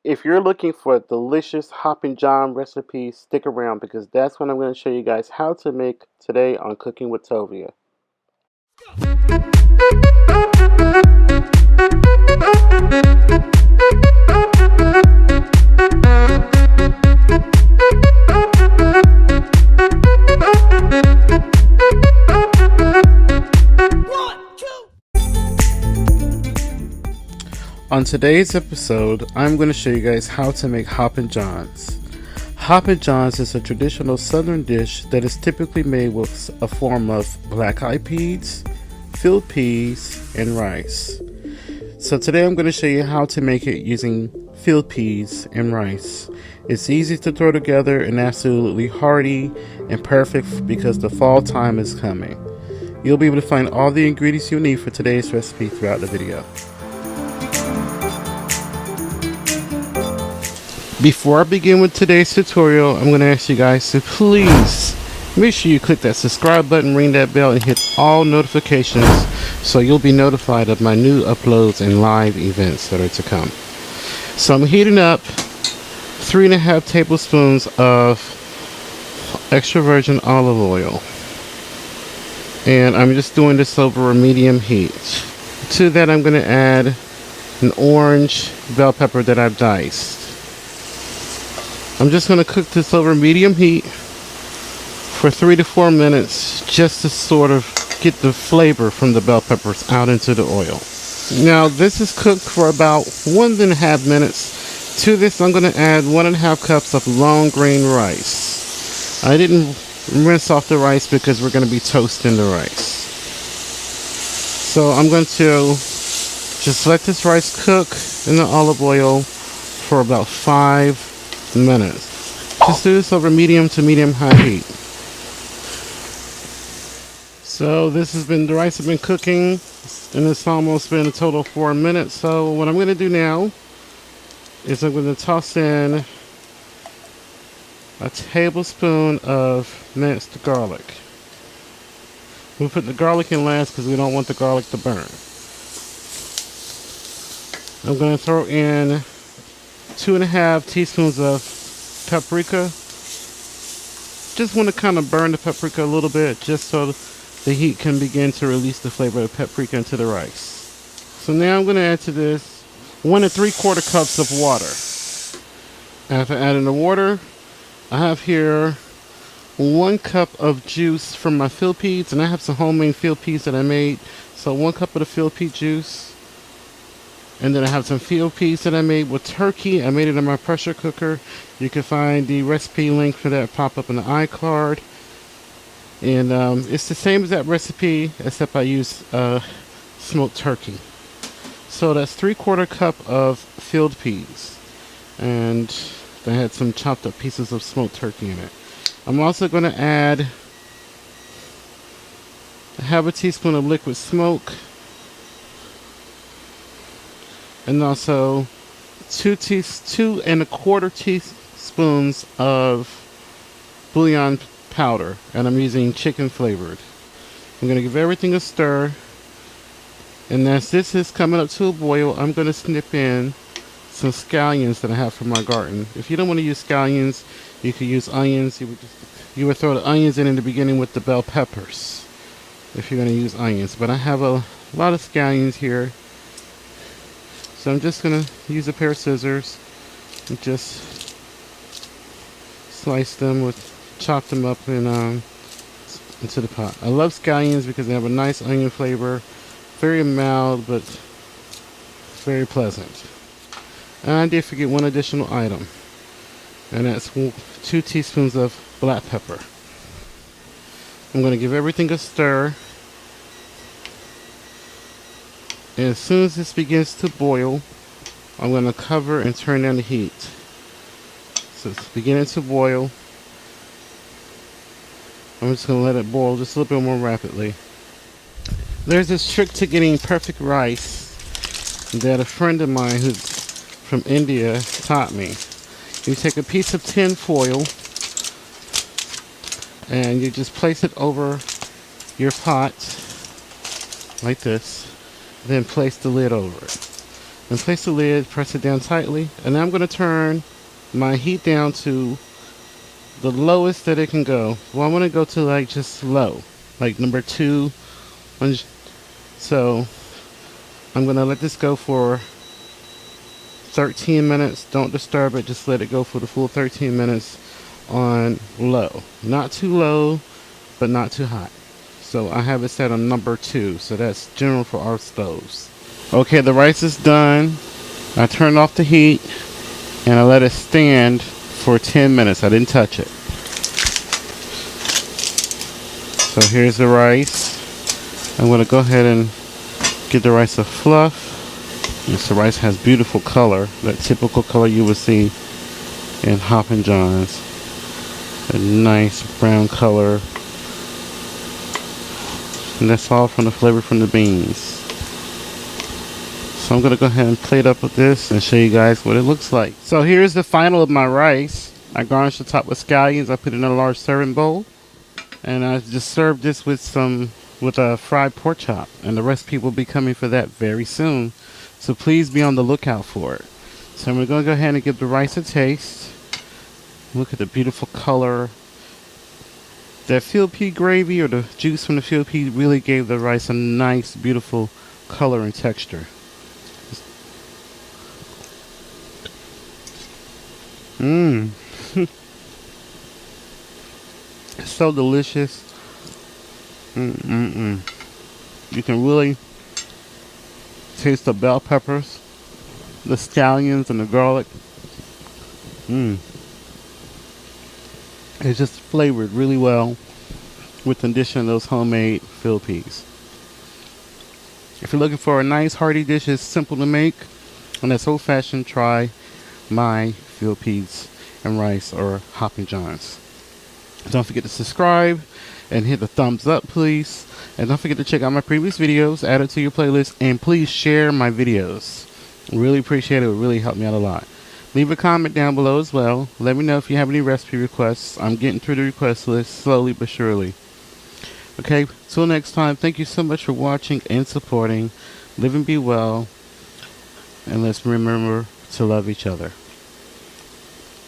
If you're looking for a delicious Hoppin John recipe, stick around because that's what I'm going to show you guys how to make today on Cooking with Tovia. On today's episode, I'm going to show you guys how to make Hoppin Johns. Hoppin Johns is a traditional southern dish that is typically made with a form of black-eyed peas, field peas, and rice. So today I'm going to show you how to make it using field peas and rice. It's easy to throw together and absolutely hearty and perfect because the fall time is coming. You'll be able to find all the ingredients you need for today's recipe throughout the video. Before I begin with today's tutorial, I'm going to ask you guys to please make sure you click that subscribe button, ring that bell, and hit all notifications so you'll be notified of my new uploads and live events that are to come. So I'm heating up 3.5 tablespoons of extra virgin olive oil. And I'm just doing this over a medium heat. To that I'm going to add an orange bell pepper that I've diced. I'm just going to cook this over medium heat for 3 to 4 minutes just to sort of get the flavor from the bell peppers out into the oil. Now this is cooked for about 1.5 minutes. To this I'm going to add 1.5 cups of long grain rice. I didn't rinse off the rice because we're going to be toasting the rice. So I'm going to just let this rice cook in the olive oil for about 5 minutes. Just do this over medium to medium high heat. So the rice has been cooking and it's almost been a total of 4 minutes. So what I'm going to do now is I'm going to toss in a tablespoon of minced garlic. We'll put the garlic in last because we don't want the garlic to burn. I'm going to throw in 2.5 teaspoons of paprika. Just want to kind of burn the paprika a little bit just so the heat can begin to release the flavor of the paprika into the rice. So now I'm going to add to this 1 3/4 cups of water. After adding the water, I have here 1 cup of juice from my field peas, and I have some homemade field peas that I made. So 1 cup of the field pea juice. And then I have some field peas that I made with turkey. I made it in my pressure cooker. You can find the recipe link for that pop up in the iCard. And it's the same as that recipe, except I use smoked turkey. So that's 3/4 cup of field peas. And I had some chopped up pieces of smoked turkey in it. I'm also going to add 1/2 teaspoon of liquid smoke. And also 2 1/4 teaspoons of bouillon powder, and I'm using chicken flavored. I'm going to give everything a stir, and as this is coming up to a boil, I'm going to snip in some scallions that I have from my garden. If you don't want to use scallions, you could use onions. You would throw the onions in the beginning with the bell peppers if you're going to use onions, but I have a lot of scallions here. So I'm just going to use a pair of scissors and just slice them chop them up into the pot. I love scallions because they have a nice onion flavor, very mild but very pleasant. And I did forget one additional item, and that's 2 teaspoons of black pepper. I'm going to give everything a stir. And as soon as this begins to boil, I'm going to cover and turn down the heat. So it's beginning to boil. I'm just going to let it boil just a little bit more rapidly. There's this trick to getting perfect rice that a friend of mine who's from India taught me. You take a piece of tin foil and you just place it over your pot like this. Then place the lid over it. And place the lid, press it down tightly. And now I'm going to turn my heat down to the lowest that it can go. Well, I want to go to like just low, like number 2. So I'm going to let this go for 13 minutes. Don't disturb it, just let it go for the full 13 minutes on low. Not too low, but not too hot. So I have it set on number 2, so that's general for our stoves. Okay, the rice is done. I turned off the heat and I let it stand for 10 minutes. I didn't touch it. So here's the rice. I'm going to go ahead and give the rice a fluff. Yes, the rice has beautiful color, that typical color you would see in Hoppin John's. A nice brown color. And that's all from the flavor from the beans. So I'm going to go ahead and plate up with this and show you guys what it looks like. So here's the final of my rice. I garnished the top with scallions. I put it in a large serving bowl. And I just served this with a fried pork chop. And the recipe will be coming for that very soon. So please be on the lookout for it. So I'm going to go ahead and give the rice a taste. Look at the beautiful color. That field pea gravy or the juice from the field pea really gave the rice a nice, beautiful color and texture. Mmm. It's so delicious. You can really taste the bell peppers, the scallions, and the garlic. It's just flavored really well with the addition of those homemade field peas. If you're looking for a nice hearty dish that's simple to make and that's old-fashioned, try my field peas and rice or Hoppin John's. Don't forget to subscribe and hit the thumbs up, please. And don't forget to check out my previous videos, add it to your playlist, and please share my videos. Really appreciate it. It would really help me out a lot. Leave a comment down below as well. Let me know if you have any recipe requests. I'm getting through the request list slowly but surely. Okay, till next time, thank you so much for watching and supporting. Live and be well. And let's remember to love each other.